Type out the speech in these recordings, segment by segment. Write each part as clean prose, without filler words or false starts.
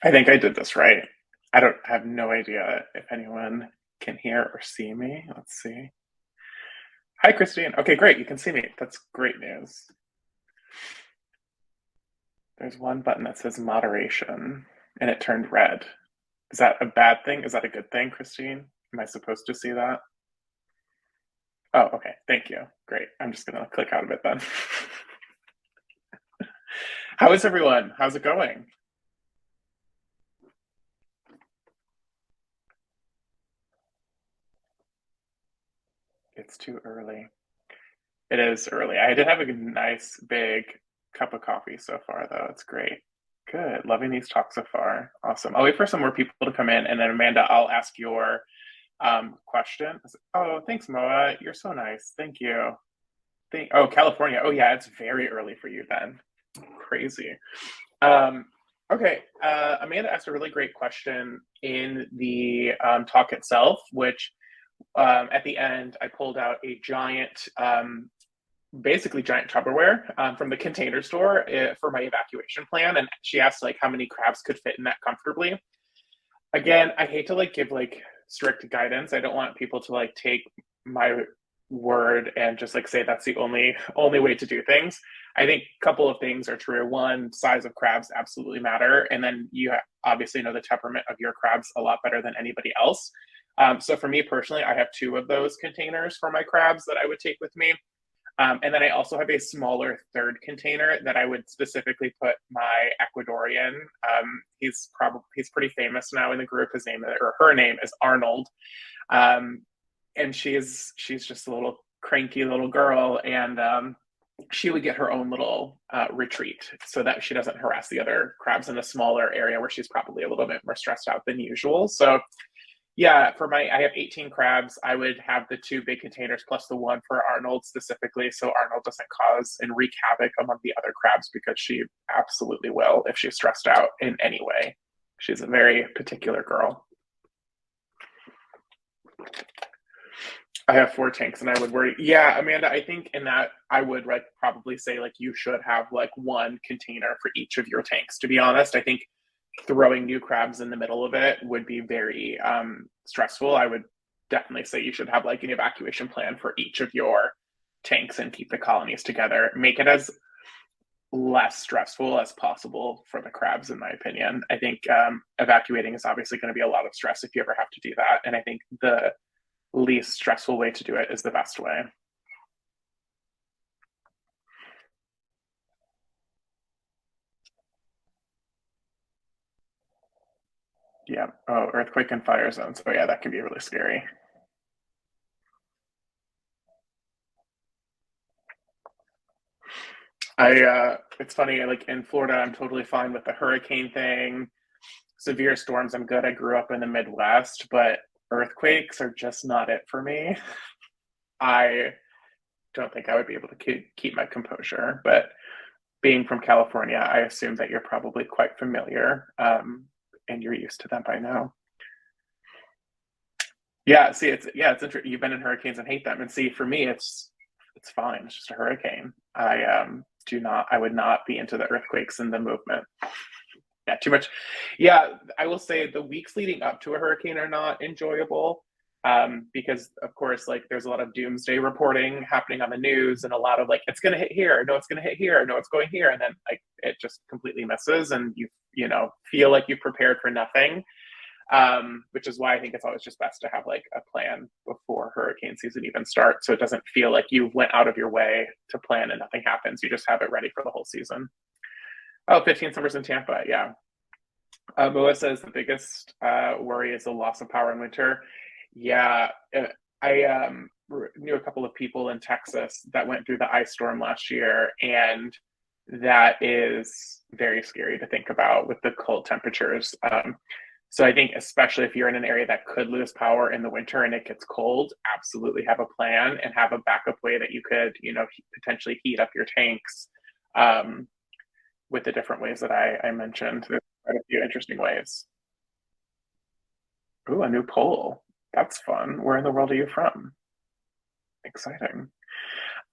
I think I did this right. I don't I have no idea if anyone can hear or see me. Let's see. Hi, Christine. Okay, great. You can see me. That's great news. There's one button that says moderation and it turned red. Is that a bad thing? Is that a good thing, Christine? Am I supposed to see that? Oh, okay. Thank you. Great. I'm just going to click out of it then. How is everyone? How's it going? It's too early. It is early. I did have a nice big cup of coffee so far, though. It's great. Good. Loving these talks so far. Awesome. I'll wait for some more people to come in, and then Amanda, I'll ask your question. Oh, thanks, Moa. You're so nice. Thank you. Oh, California. Oh, yeah, it's very early for you then. Crazy. Um, okay. Amanda asked a really great question in the talk itself, which at the end I pulled out a giant basically giant Tupperware from the Container Store for my evacuation plan, and she asked like how many crabs could fit in that comfortably. Again, I hate to like give like strict guidance. I don't want people to like take my word and just like say that's the only way to do things. I think a couple of things are true. One, size of crabs absolutely matter, and then you obviously know the temperament of your crabs a lot better than anybody else. So for me personally, I have two of those containers for my crabs that I would take with me. And then I also have a smaller third container that I would specifically put my Ecuadorian. He's pretty famous now in the group. His name or her name is Arnold, um, and she's just a little cranky little girl, and she would get her own little retreat so that she doesn't harass the other crabs in a smaller area where she's probably a little bit more stressed out than usual. So yeah, I have 18 crabs. I would have the two big containers plus the one for Arnold specifically, so Arnold doesn't cause and wreak havoc among the other crabs because she absolutely will if she's stressed out in any way. She's a very particular girl. I have four tanks and I would worry. Yeah, Amanda, I think in that I would like probably say like you should have like one container for each of your tanks. To be honest, I think throwing new crabs in the middle of it would be very stressful. I would definitely say you should have like an evacuation plan for each of your tanks and keep the colonies together. Make it as less stressful as possible for the crabs, in my opinion. I think evacuating is obviously going to be a lot of stress if you ever have to do that. And I think the least stressful way to do it is the best way. Yeah. Oh, earthquake and fire zones. Oh, yeah, that can be really scary. It's funny, like in Florida, I'm totally fine with the hurricane thing. Severe storms, I'm good. I grew up in the Midwest, but earthquakes are just not it for me. I don't think I would be able to keep my composure. But being from California, I assume that you're probably quite familiar and you're used to them by now. Yeah, see, it's interesting. You've been in hurricanes and hate them, and see, for me, it's fine. It's just a hurricane. I do not. I would not be into the earthquakes and the movement. Yeah, too much. Yeah, I will say the weeks leading up to a hurricane are not enjoyable because, of course, like there's a lot of doomsday reporting happening on the news and a lot of like it's going to hit here, no, it's going to hit here, no, it's going here, and then like it just completely misses, and you feel like you prepared for nothing. Which is why I think it's always just best to have like a plan before hurricane season even starts, so it doesn't feel like you went out of your way to plan and nothing happens. You just have it ready for the whole season. Oh, 15 summers in Tampa. Yeah. Moa says the biggest worry is the loss of power in winter. Yeah. I knew a couple of people in Texas that went through the ice storm last year, and that is very scary to think about with the cold temperatures. So I think, especially if you're in an area that could lose power in the winter and it gets cold, absolutely have a plan and have a backup way that you could, potentially heat up your tanks um, with the different ways that I mentioned. There's quite a few interesting ways. Ooh, a new poll. That's fun. Where in the world are you from? Exciting.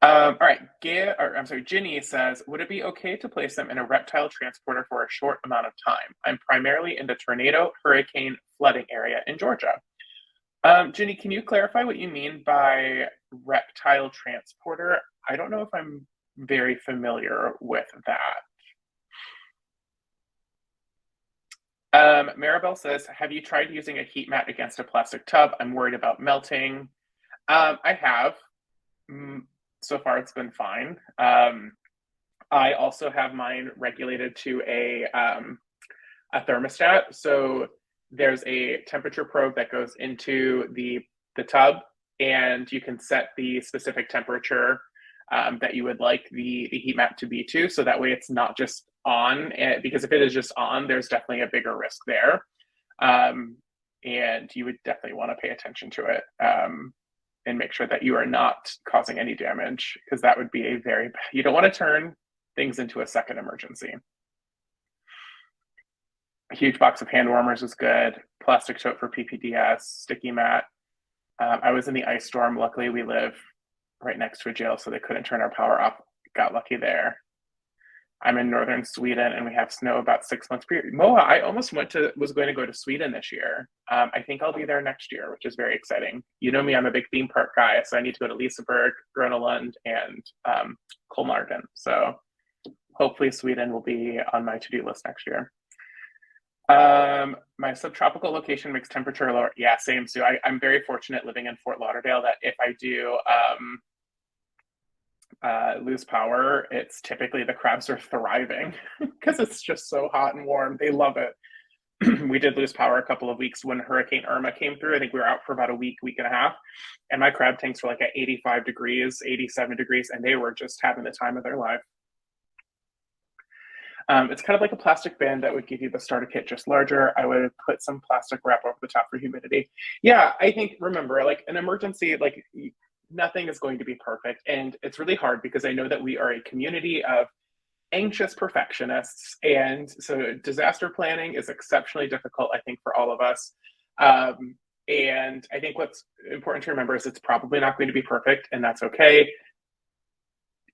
All right, I'm sorry, Ginny says, would it be okay to place them in a reptile transporter for a short amount of time? I'm primarily in the tornado, hurricane, flooding area in Georgia. Ginny, can you clarify what you mean by reptile transporter? I don't know if I'm very familiar with that. Maribel says, have you tried using a heat mat against a plastic tub? I'm worried about melting. I have. Mm, so far, it's been fine. I also have mine regulated to a thermostat. So there's a temperature probe that goes into the tub, and you can set the specific temperature that you would like the heat map to be to. So that way it's not just on, because if it is just on, there's definitely a bigger risk there. And you would definitely want to pay attention to it and make sure that you are not causing any damage, because that would be you don't want to turn things into a second emergency. A huge box of hand warmers is good. Plastic tote for PPDS, sticky mat. I was in the ice storm. Luckily, we live right next to a jail, so they couldn't turn our power off. Got lucky there. I'm in northern Sweden, and we have snow about 6 months per year. Moa, I almost was going to go to Sweden this year. I think I'll be there next year, which is very exciting. You know me, I'm a big theme park guy, so I need to go to Liseberg, Gröna Lund, and Kolmarden. So hopefully Sweden will be on my to-do list next year. My subtropical location makes temperature lower. Yeah, same, Sue. I'm very fortunate living in Fort Lauderdale that if I do lose power, it's typically the crabs are thriving because it's just so hot and warm. They love it. We did lose power a couple of weeks when Hurricane Irma came through. I think we were out for about a week and a half. And my crab tanks were like at 85 degrees, 87 degrees, and they were just having the time of their life. It's kind of like a plastic band that would give you the starter kit, just larger. I would put some plastic wrap over the top for humidity. Yeah, I think, remember, like an emergency, like nothing is going to be perfect. And it's really hard because I know that we are a community of anxious perfectionists. And so disaster planning is exceptionally difficult, I think, for all of us. And I think what's important to remember is it's probably not going to be perfect, and that's okay.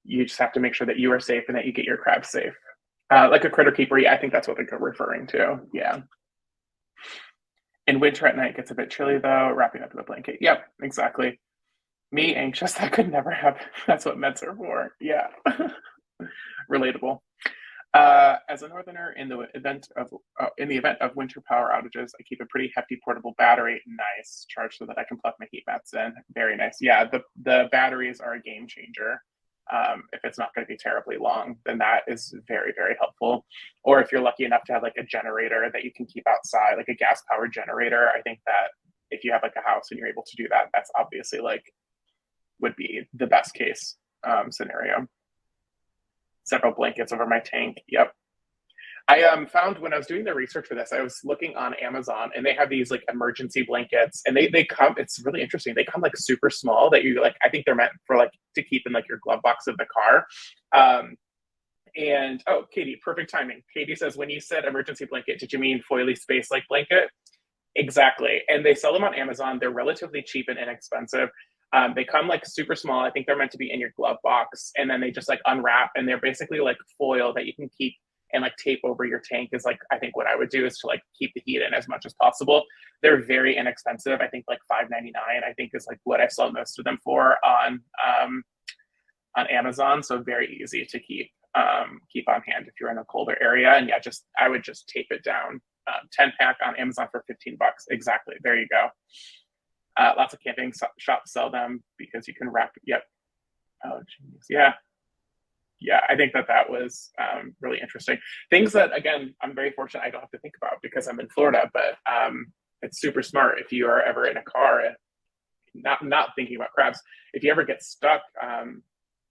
You just have to make sure that you are safe and that you get your crabs safe. Like a critter keeper, yeah, I think that's what they're referring to. Yeah. In winter at night, it gets a bit chilly though, wrapping up in a blanket. Yep, exactly. Me, anxious, that could never happen. That's what meds are for. Yeah. Relatable. As a northerner, in the event of winter power outages, I keep a pretty hefty portable battery, nice, charged so that I can plug my heat mats in. Very nice. Yeah, the batteries are a game changer. If it's not going to be terribly long, then that is very, very helpful. Or if you're lucky enough to have like a generator that you can keep outside, like a gas powered generator, I think that if you have like a house and you're able to do that, that's obviously like would be the best case scenario. Several blankets over my tank. Yep. I found when I was doing the research for this, I was looking on Amazon, and they have these like emergency blankets, and they come. It's really interesting. They come like super small that you like. I think they're meant for like to keep in like your glove box of the car. And oh, Katie, perfect timing. Katie says, when you said emergency blanket, did you mean foily space like blanket? Exactly. And they sell them on Amazon. They're relatively cheap and inexpensive. They come like super small. I think they're meant to be in your glove box, and then they just like unwrap, and they're basically like foil that you can keep and like tape over your tank. Is like, I think what I would do is to like keep the heat in as much as possible. They're very inexpensive. I think like $5.99 I think is like what I sell most of them for on Amazon. So very easy to keep on hand if you're in a colder area. And yeah, I would just tape it down. 10 pack on Amazon for $15. Exactly. There you go. Lots of camping shops sell them because you can wrap. Yep. Oh, geez. Yeah. Yeah, I think that was really interesting. Things that, again, I'm very fortunate I don't have to think about because I'm in Florida, but it's super smart if you are ever in a car and not thinking about crabs. If you ever get stuck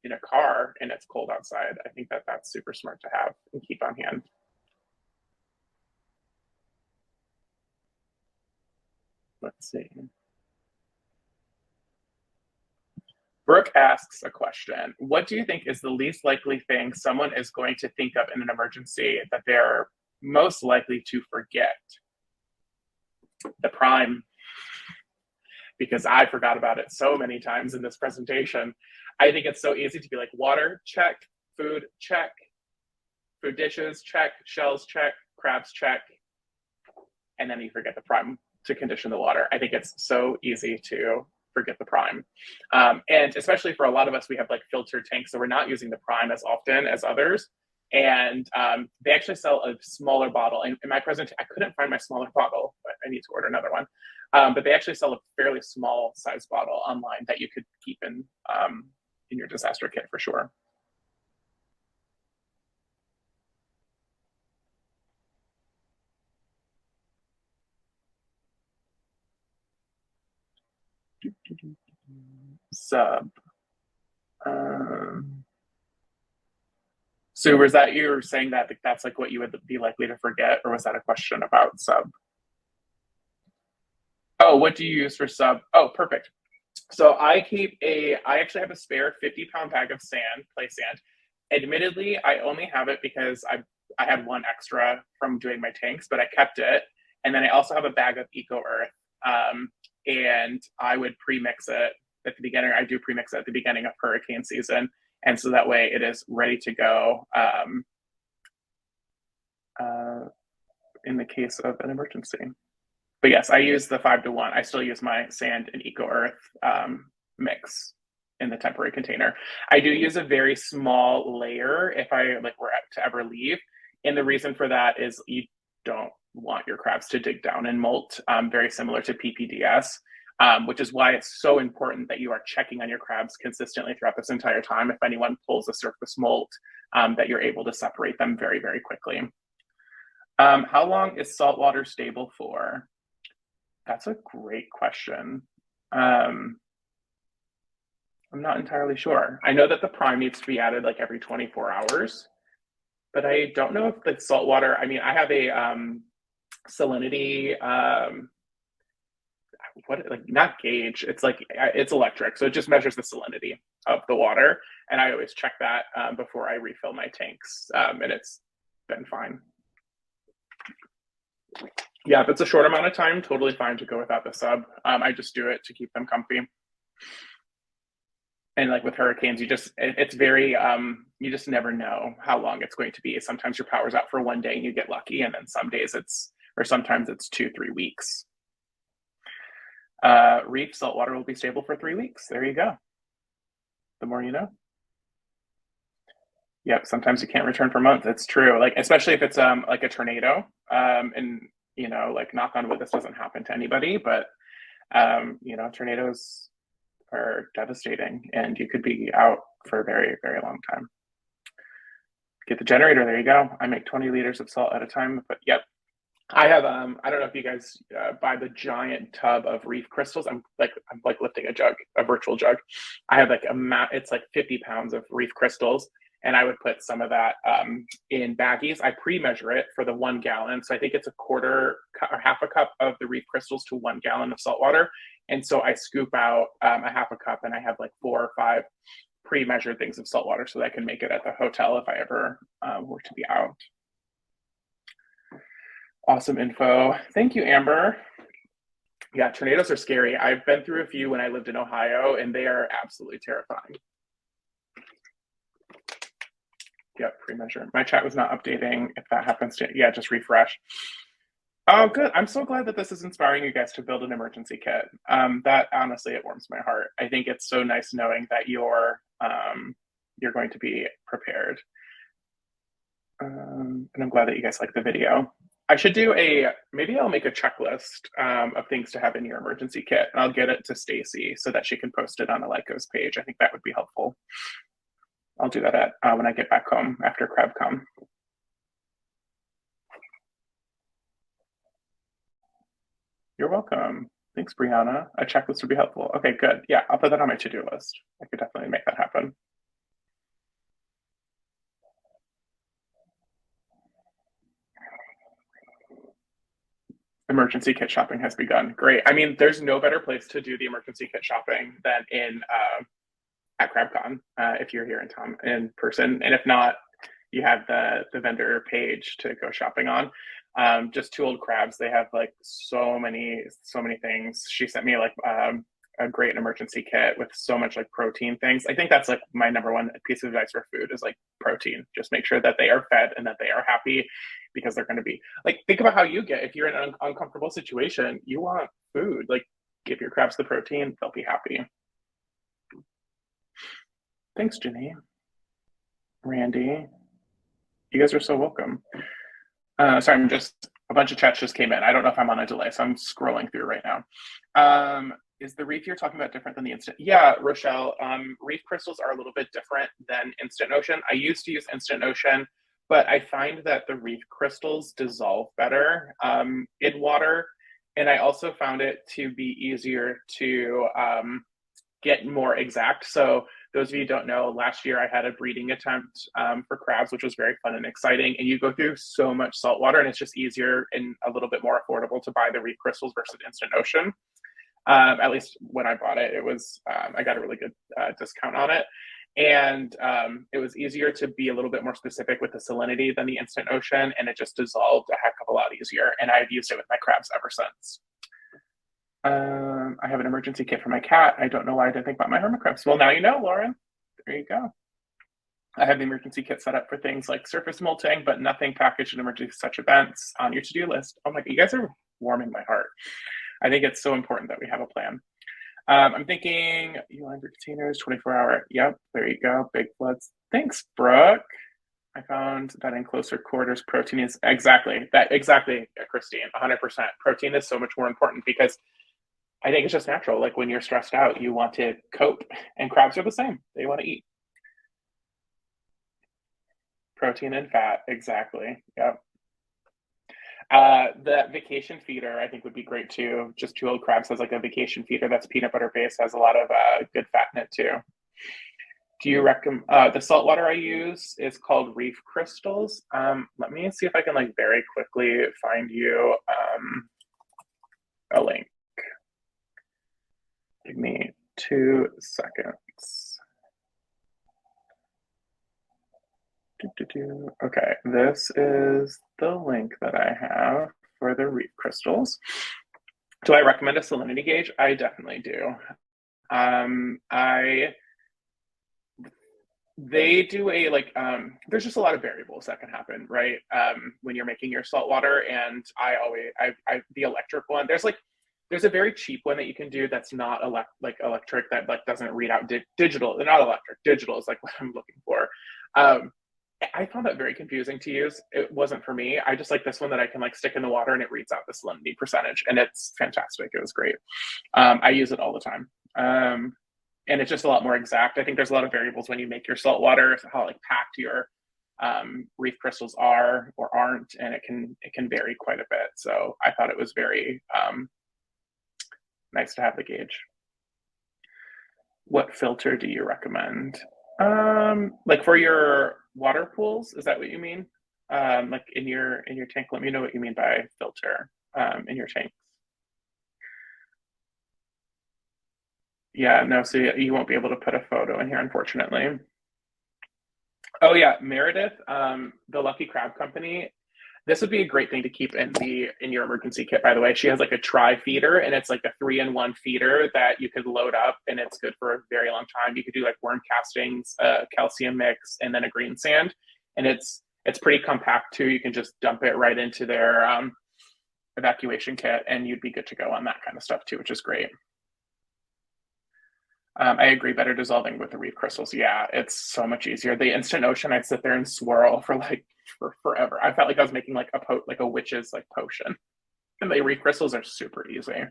in a car and it's cold outside, I think that's super smart to have and keep on hand. Let's see. Brooke asks a question. What do you think is the least likely thing someone is going to think of in an emergency that they're most likely to forget? The prime. because I forgot about it so many times in this presentation. I think it's so easy to be like water, check, food, check, food dishes, check, shells, check, crabs, check, and then you forget the prime to condition the water. I think it's so easy to forget the prime. And especially for a lot of us, we have like filtered tanks, so we're not using the prime as often as others. And they actually sell a smaller bottle. In my present, I couldn't find my smaller bottle, but I need to order another one. But they actually sell a fairly small size bottle online that you could keep in your disaster kit for sure. Sub. Um, so was that you were saying that that's like what you would be likely to forget, or was that a question about sub? Oh, what do you use for sub? Oh, perfect. So I actually have a spare 50-pound bag of sand, play sand. Admittedly, I only have it because I had one extra from doing my tanks, but I kept it. And then I also have a bag of Eco Earth. And I would pre-mix it at the beginning. I do pre-mix it at the beginning of hurricane season. And so that way it is ready to go uh, in the case of an emergency. But yes, I use the 5-to-1. I still use my sand and Eco Earth mix in the temporary container. I do use a very small layer if I like were to ever leave. And the reason for that is you don't want your crabs to dig down and molt, very similar to PPDS, which is why it's so important that you are checking on your crabs consistently throughout this entire time. If anyone pulls a surface molt, that you're able to separate them very, very quickly. How long is saltwater stable for? That's a great question. I'm not entirely sure. I know that the prime needs to be added like every 24 hours, but I don't know if the salt water, I mean, I have a salinity, what, like not gauge, it's like, it's electric. So it just measures the salinity of the water. And I always check that before I refill my tanks. And it's been fine. Yeah, if it's a short amount of time, totally fine to go without the sub. I just do it to keep them comfy. And like with hurricanes, it's very you just never know how long it's going to be. Sometimes your power's out for one day and you get lucky, and then sometimes it's 2-3 weeks. Reef saltwater will be stable for 3 weeks. There you go. The more you know. Yep, sometimes you can't return for months. It's true. Like especially if it's like a tornado. And like knock on wood, this doesn't happen to anybody, but tornadoes are devastating and you could be out for a very, very long time. Get the generator, there you go. I make 20 liters of salt at a time, but yep. I have I don't know if you guys buy the giant tub of reef crystals. I'm like lifting a virtual jug. I have like it's like 50 pounds of reef crystals, and I would put some of that in baggies. I pre-measure it for the 1 gallon. So I think it's a quarter or half a cup of the reef crystals to 1 gallon of salt water. And so I scoop out a half a cup, and I have like 4 or 5 pre-measured things of salt water so that I can make it at the hotel if I ever were to be out. Awesome info. Thank you, Amber. Yeah, tornadoes are scary. I've been through a few when I lived in Ohio, and they are absolutely terrifying. Yep, pre-measure. My chat was not updating. If that happens to, yeah, just refresh. Oh, good. I'm so glad that this is inspiring you guys to build an emergency kit. That honestly, it warms my heart. I think it's so nice knowing that you're going to be prepared. And I'm glad that you guys like the video. I should maybe I'll make a checklist of things to have in your emergency kit, and I'll get it to Stacy so that she can post it on the Lycos page. I think that would be helpful. I'll do that when I get back home after CrabCon. You're welcome. Thanks, Brianna. A checklist would be helpful. Okay, good. Yeah, I'll put that on my to-do list. I could definitely make that happen. Emergency kit shopping has begun. Great. I mean, there's no better place to do the emergency kit shopping than at CrabCon if you're here in person. And if not, you have the vendor page to go shopping on. Just two old crabs. They have like so many things. She sent me like a great emergency kit with so much like protein things. I think that's like my number one piece of advice for food is like protein. Just make sure that they are fed and that they are happy because they're going to be like, think about how you get if you're in an uncomfortable situation, you want food. Like, give your crabs the protein, they'll be happy. Thanks, Jenny. Randy, you guys are so welcome. Sorry, I'm just a bunch of chats just came in. I don't know if I'm on a delay, so I'm scrolling through right now. Is the reef you're talking about different than the instant? Yeah, Rochelle. Reef crystals are a little bit different than instant ocean. I used to use instant ocean, but I find that the reef crystals dissolve better in water, and I also found it to be easier to get more exact. So those of you who don't know, last year I had a breeding attempt for crabs, which was very fun and exciting. And you go through so much salt water, and it's just easier and a little bit more affordable to buy the reef crystals versus instant ocean. At least when I bought it, it was I got a really good discount on it. And it was easier to be a little bit more specific with the salinity than the instant ocean, and it just dissolved a heck of a lot easier. And I've used it with my crabs ever since. I have an emergency kit for my cat. I don't know why I didn't think about my hermit crabs. Well, now you know, Lauren. There you go. I have the emergency kit set up for things like surface molting, but nothing packaged in emergency such events on your to-do list. Oh my God, you guys are warming my heart. I think it's so important that we have a plan. I'm thinking Uline containers, 24-hour. Yep, there you go. Big floods. Thanks, Brooke. I found that in closer quarters, protein is exactly, Christine, 100%. Protein is so much more important because I think it's just natural. Like when you're stressed out, you want to cope, and crabs are the same. They want to eat. Protein and fat, exactly. Yep. The vacation feeder, I think, would be great too. Just two old crabs has like a vacation feeder that's peanut butter based, has a lot of good fat in it too. Do you recommend the salt water I use is called Reef Crystals? Let me see if I can like very quickly find you a link. Give me 2 seconds. Okay, this is the link that I have for the Reef Crystals. Do I recommend a salinity gauge? I definitely do. They do a like there's just a lot of variables that can happen, right? When you're making your salt water, and I the electric one, there's a very cheap one that you can do that's not electric, that like doesn't read out digital. They're not electric, digital is like what I'm looking for. I found that very confusing to use. It wasn't for me. I just like this one that I can like stick in the water and it reads out the salinity percentage, and it's fantastic. It was great. I use it all the time. And it's just a lot more exact. I think there's a lot of variables when you make your salt water, how like packed your reef crystals are or aren't, and it can vary quite a bit. So I thought it was very nice to have the gauge. What filter do you recommend? Like for your water pools, is that what you mean? Like in your tank? Let me know what you mean by filter in your tanks. Yeah, no, so you won't be able to put a photo in here, unfortunately. Oh yeah, Meredith, the Lucky Crab Company. This would be a great thing to keep in your emergency kit, by the way. She has like a tri feeder, and it's like a 3-in-1 feeder that you could load up, and it's good for a very long time. You could do like worm castings, calcium mix, and then a green sand. And it's pretty compact too. You can just dump it right into their evacuation kit, and you'd be good to go on that kind of stuff too, which is great. I agree, better dissolving with the reef crystals. Yeah, it's so much easier. The instant ocean, I'd sit there and swirl for forever. I felt like I was making like a witch's like potion. And the reef crystals are super easy.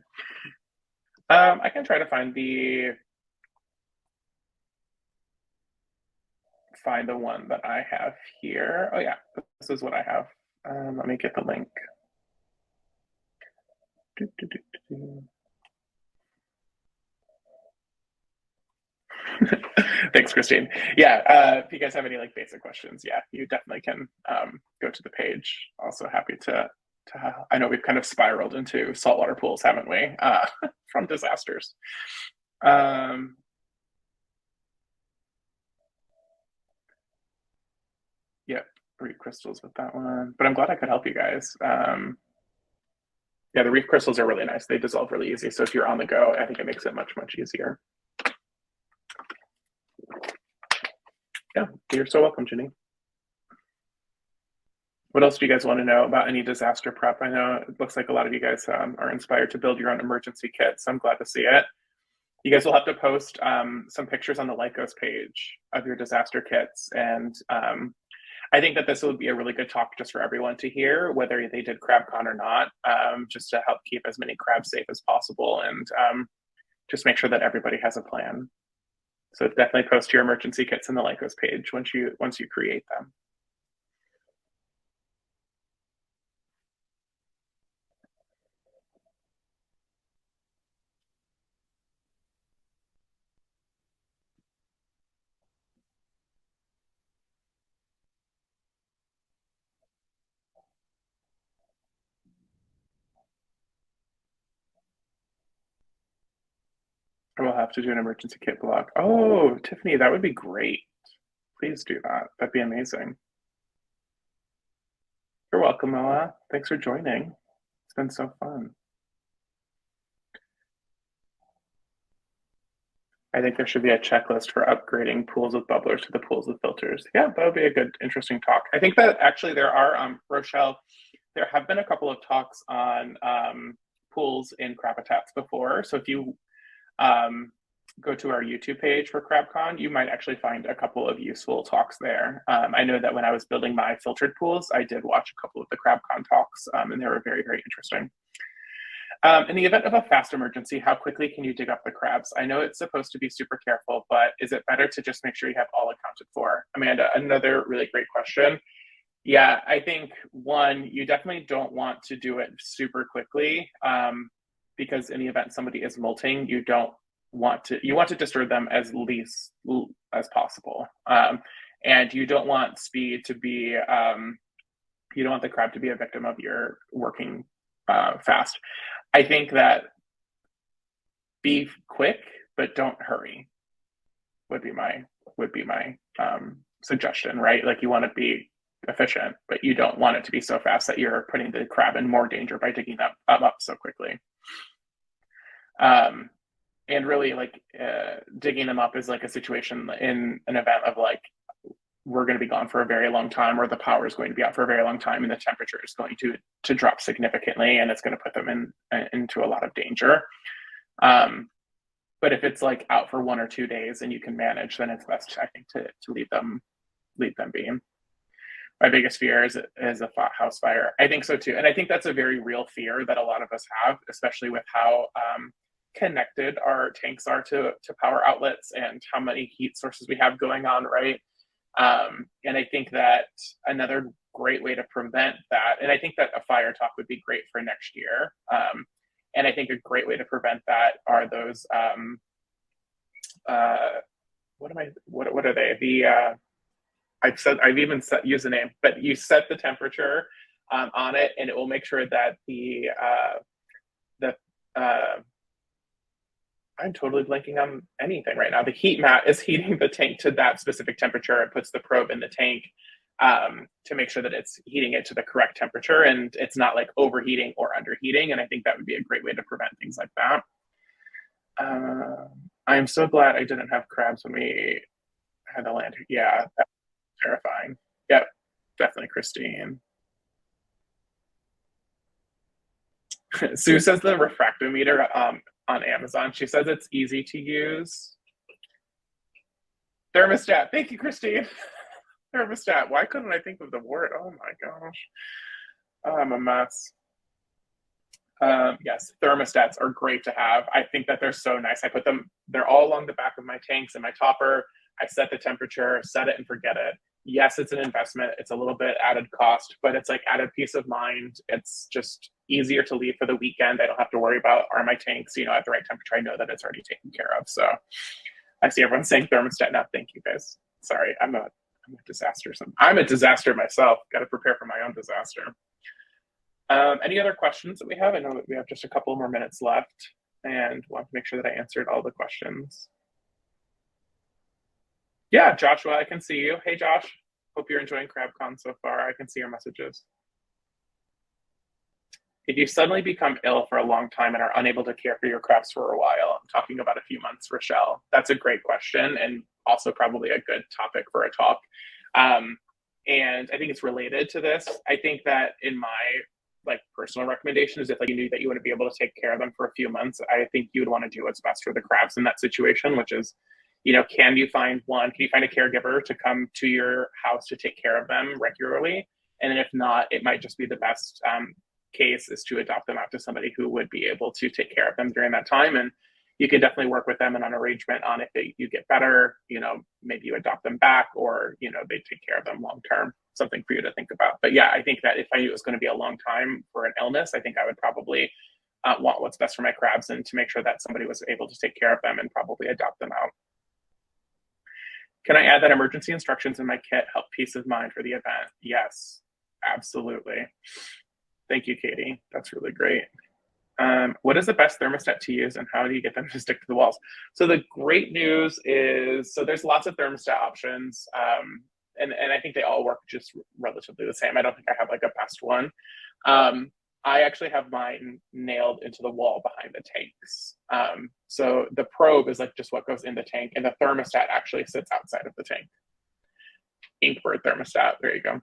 I can try to find the one that I have here. Oh yeah, this is what I have. Let me get the link. Thanks, Christine. Yeah, if you guys have any like basic questions, yeah, you definitely can go to the page. Also happy to I know we've kind of spiraled into saltwater pools, haven't we? From disasters. Yeah. reef crystals with that one, but I'm glad I could help you guys. Yeah, the reef crystals are really nice. They dissolve really easy. So if you're on the go, I think it makes it much, much easier. Yeah, you're so welcome, Ginny. What else do you guys want to know about any disaster prep? I know it looks like a lot of you guys are inspired to build your own emergency kit, so I'm glad to see it. You guys will have to post some pictures on the Lycos page of your disaster kits. And I think that this would be a really good talk just for everyone to hear, whether they did CrabCon or not, just to help keep as many crabs safe as possible and just make sure that everybody has a plan. So definitely post your emergency kits in the Lycos page once you create them. I will have to do an emergency kit blog. Oh, Tiffany, that would be great. Please do that. That'd be amazing. You're welcome, Noah. Thanks for joining. It's been so fun. I think there should be a checklist for upgrading pools with bubblers to the pools with filters. Yeah, that would be a good, interesting talk. I think that actually there are, Rochelle, there have been a couple of talks on pools in Crabitats before. So if you go to our YouTube page for CrabCon, you might actually find a couple of useful talks there. I know that when I was building my filtered pools, I did watch a couple of the CrabCon talks, and they were very, very interesting. In the event of a fast emergency, how quickly can you dig up the crabs? I know it's supposed to be super careful, but is it better to just make sure you have all accounted for? Amanda, another really great question. Yeah, I think one, you definitely don't want to do it super quickly because in the event somebody is molting, you want to disturb them as least as possible. And you don't want speed to be, you don't want the crab to be a victim of your working fast. I think that be quick, but don't hurry would be my suggestion, right? Like you want to be efficient, but you don't want it to be so fast that you're putting the crab in more danger by digging them up so quickly. And really, like digging them up is like a situation in an event of like we're going to be gone for a very long time, or the power is going to be out for a very long time, and the temperature is going to drop significantly, and it's going to put them into a lot of danger. But if it's like out for 1 or 2 days and you can manage, then it's best, I think, to leave them be. My biggest fear is a house fire. I think so too, and I think that's a very real fear that a lot of us have, especially with how connected our tanks are to power outlets and how many heat sources we have going on, right? And I think that another great way to prevent that, and I think that a fire talk would be great for next year. And I think a great way to prevent that are those, what are they? I've even used the name, but you set the temperature on it, and it will make sure that I'm totally blanking on anything right now. The heat mat is heating the tank to that specific temperature. It puts the probe in the tank to make sure that it's heating it to the correct temperature and it's not like overheating or underheating. And I think that would be a great way to prevent things like that. I am so glad I didn't have crabs when we had the land. Yeah, that's terrifying. Yep, definitely, Christine. Sue says the refractometer on Amazon. She says it's easy to use. Thermostat. Thank you, Christine. Thermostat. Why couldn't I think of the word? Oh my gosh. Oh, I'm a mess. Yes, thermostats are great to have. I think that they're so nice. I put them, they're all along the back of my tanks and my topper. I set the temperature, set it and forget it. Yes, it's an investment. It's a little bit added cost, but it's like added peace of mind. It's just easier to leave for the weekend. I don't have to worry about are my tanks, at the right temperature. I know that it's already taken care of. So I see everyone saying thermostat now. Thank you guys. Sorry, I'm a disaster. I'm a disaster myself. Got to prepare for my own disaster. Any other questions that we have? I know that we have just a couple more minutes left and want to make sure that I answered all the questions. Yeah, Joshua, I can see you. Hey, Josh. Hope you're enjoying CrabCon so far. I can see your messages. If you suddenly become ill for a long time and are unable to care for your crabs for a while, I'm talking about a few months, Rochelle. That's a great question and also probably a good topic for a talk. Um, and I think it's related to this. I think that in my like personal recommendation is if like you knew that you wouldn't be able to take care of them for a few months, I think you would want to do what's best for the crabs in that situation, which is, can you find one? Can you find a caregiver to come to your house to take care of them regularly? And then if not, it might just be the best case is to adopt them out to somebody who would be able to take care of them during that time. And you can definitely work with them in an arrangement on if you get better, maybe you adopt them back or, they take care of them long term, something for you to think about. But yeah, I think that if I knew it was going to be a long time for an illness, I think I would probably want what's best for my crabs and to make sure that somebody was able to take care of them and probably adopt them out. Can I add that emergency instructions in my kit help peace of mind for the event? Yes, absolutely. Thank you, Katie. That's really great. What is the best thermostat to use and how do you get them to stick to the walls? So the great news is, so there's lots of thermostat options. And I think they all work just relatively the same. I don't think I have like a best one. I actually have mine nailed into the wall behind the tanks. So the probe is like just what goes in the tank and the thermostat actually sits outside of the tank. Inkbird thermostat, there you go.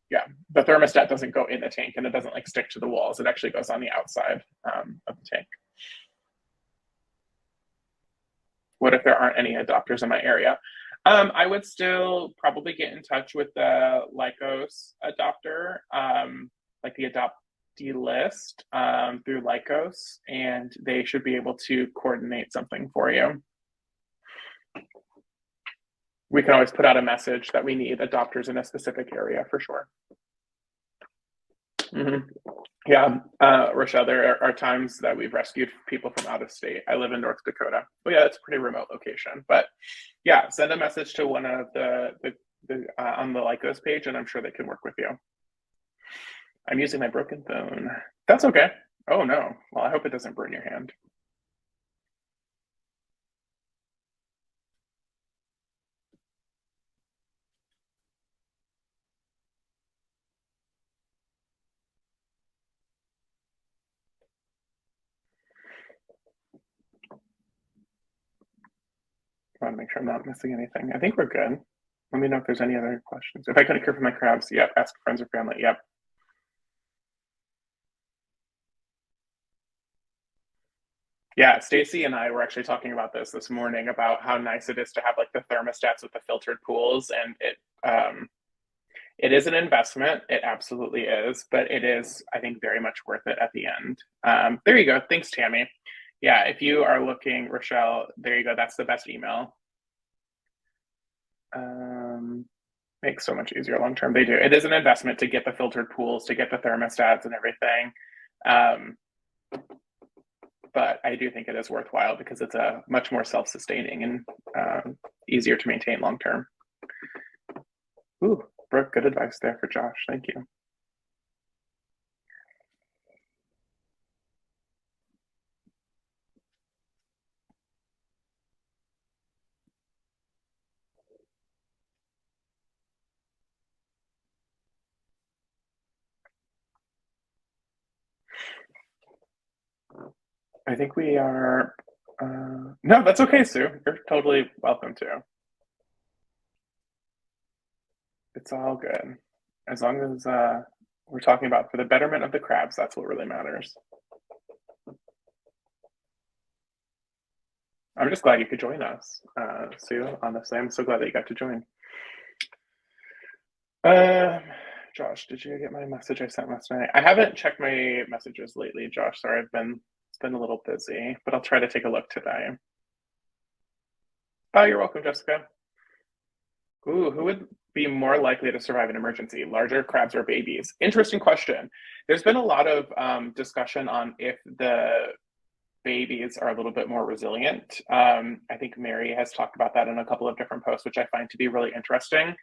Yeah, the thermostat doesn't go in the tank and it doesn't like stick to the walls. It actually goes on the outside of the tank. What if there aren't any adopters in my area? I would still probably get in touch with the Lycos adopter, like the adoptee list through Lycos, and they should be able to coordinate something for you. We can always put out a message that we need adopters in a specific area for sure. Mm-hmm. Yeah, Rochelle, there are times that we've rescued people from out of state. I live in North Dakota. Well, yeah, it's a pretty remote location, but yeah, send a message to one of the on the Lycos page, and I'm sure they can work with you. I'm using my broken phone. That's okay. Oh no. Well, I hope it doesn't burn your hand. I want to make sure I'm not missing anything. I think we're good. Let me know if there's any other questions. If I couldn't care for my crabs, yep. Ask friends or family, yep. Yeah, Stacy and I were actually talking about this morning about how nice it is to have like the thermostats with the filtered pools, and it is an investment. It absolutely is, but it is, I think, very much worth it at the end. There you go. Thanks, Tammy. Yeah, if you are looking, Rochelle, there you go. That's the best email. Makes so much easier long term. They do. It is an investment to get the filtered pools, to get the thermostats and everything. But I do think it is worthwhile because it's a much more self-sustaining and easier to maintain long term. Ooh, Brooke, good advice there for Josh. Thank you. I think we are. No, that's okay, Sue. You're totally welcome to. It's all good. As long as we're talking about for the betterment of the crabs, that's what really matters. I'm just glad you could join us, Sue. Honestly, I'm so glad that you got to join. Josh, did you get my message I sent last night? I haven't checked my messages lately, Josh. Sorry, it's been a little busy, but I'll try to take a look today. Oh, you're welcome, Jessica. Ooh, who would be more likely to survive an emergency, larger crabs or babies? Interesting question. There's been a lot of discussion on if the babies are a little bit more resilient. I think Mary has talked about that in a couple of different posts, which I find to be really interesting.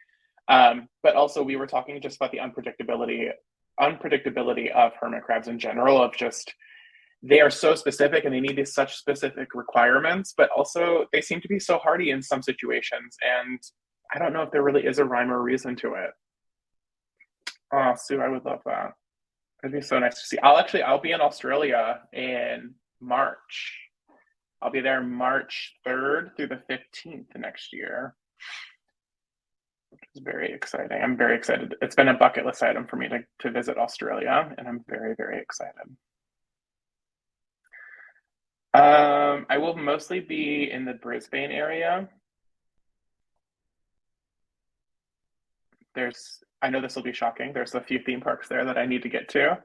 But also we were talking just about the unpredictability of hermit crabs in general, of just they are so specific and they need such specific requirements, but also they seem to be so hardy in some situations. And I don't know if there really is a rhyme or reason to it. Oh, Sue, I would love that. It'd be so nice to see. I'll be in Australia in March. I'll be there March 3rd through the 15th next year, which is very exciting. I'm very excited. It's been a bucket list item for me to visit Australia, and I'm very, very excited. I will mostly be in the Brisbane area. I know this will be shocking. There's a few theme parks there that I need to get to.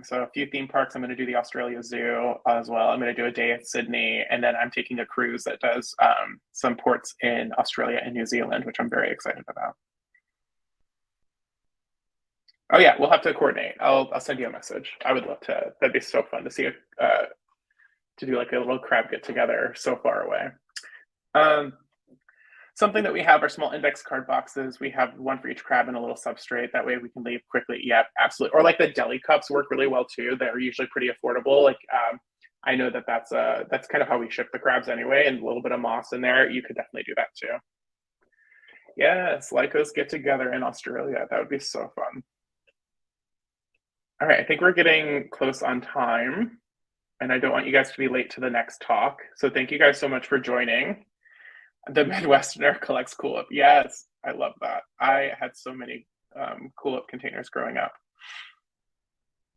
So a few theme parks. I'm going to do the Australia Zoo as well. I'm going to do a day at Sydney, and then I'm taking a cruise that does some ports in Australia and New Zealand, which I'm very excited about. Oh yeah, we'll have to coordinate. I'll send you a message. I would love to. That'd be so fun to see to do like a little crab get together so far away. Um, Something that we have are small index card boxes. We have one for each crab and a little substrate. That way we can leave quickly. Yeah, absolutely. Or like the deli cups work really well too. They're usually pretty affordable. Like I know that that's kind of how we ship the crabs anyway, and a little bit of moss in there. You could definitely do that too. Yes, Lycos get together in Australia. That would be so fun. All right, I think we're getting close on time, and I don't want you guys to be late to the next talk. So thank you guys so much for joining. The Midwesterner collects Cool Whip. Yes, I love that. I had so many Cool Whip containers growing up.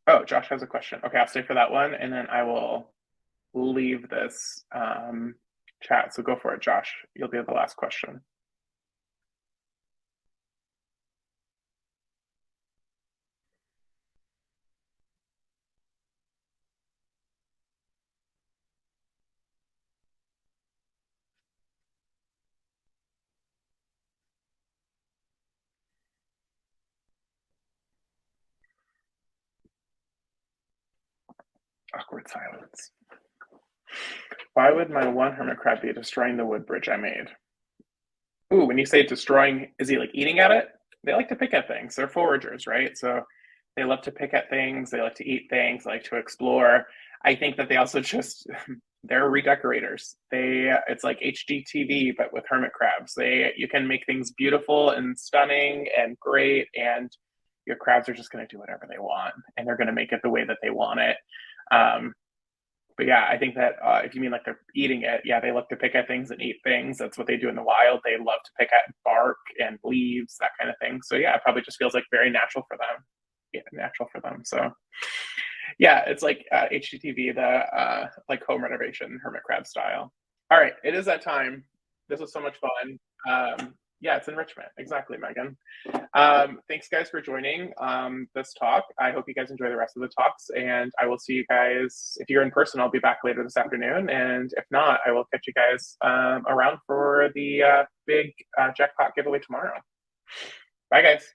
Oh, Josh has a question. Okay, I'll stay for that one, and then I will leave this chat. So go for it, Josh. You'll be the last question. Awkward silence. Why would my one hermit crab be destroying the wood bridge I made? Ooh, when you say destroying, is he like eating at it? They like to pick at things. They're foragers, right? So they love to pick at things. They like to eat things. They like to explore. I think that they also just they're redecorators. It's like HGTV but with hermit crabs. You can make things beautiful and stunning and great, and your crabs are just going to do whatever they want, and they're going to make it the way that they want it. Um, but yeah, I think that if you mean like they're eating it, yeah, they love to pick at things and eat things. That's what they do in the wild. They love to pick at bark and leaves, that kind of thing. So yeah, it probably just feels like very natural for them. Yeah, natural for them. So yeah, it's like HGTV, the like home renovation hermit crab style. All right, it is that time. This was so much fun. Yeah, it's enrichment. Exactly, Megan. Thanks, guys, for joining this talk. I hope you guys enjoy the rest of the talks, and I will see you guys. If you're in person, I'll be back later this afternoon, and if not, I will catch you guys around for the big jackpot giveaway tomorrow. Bye, guys.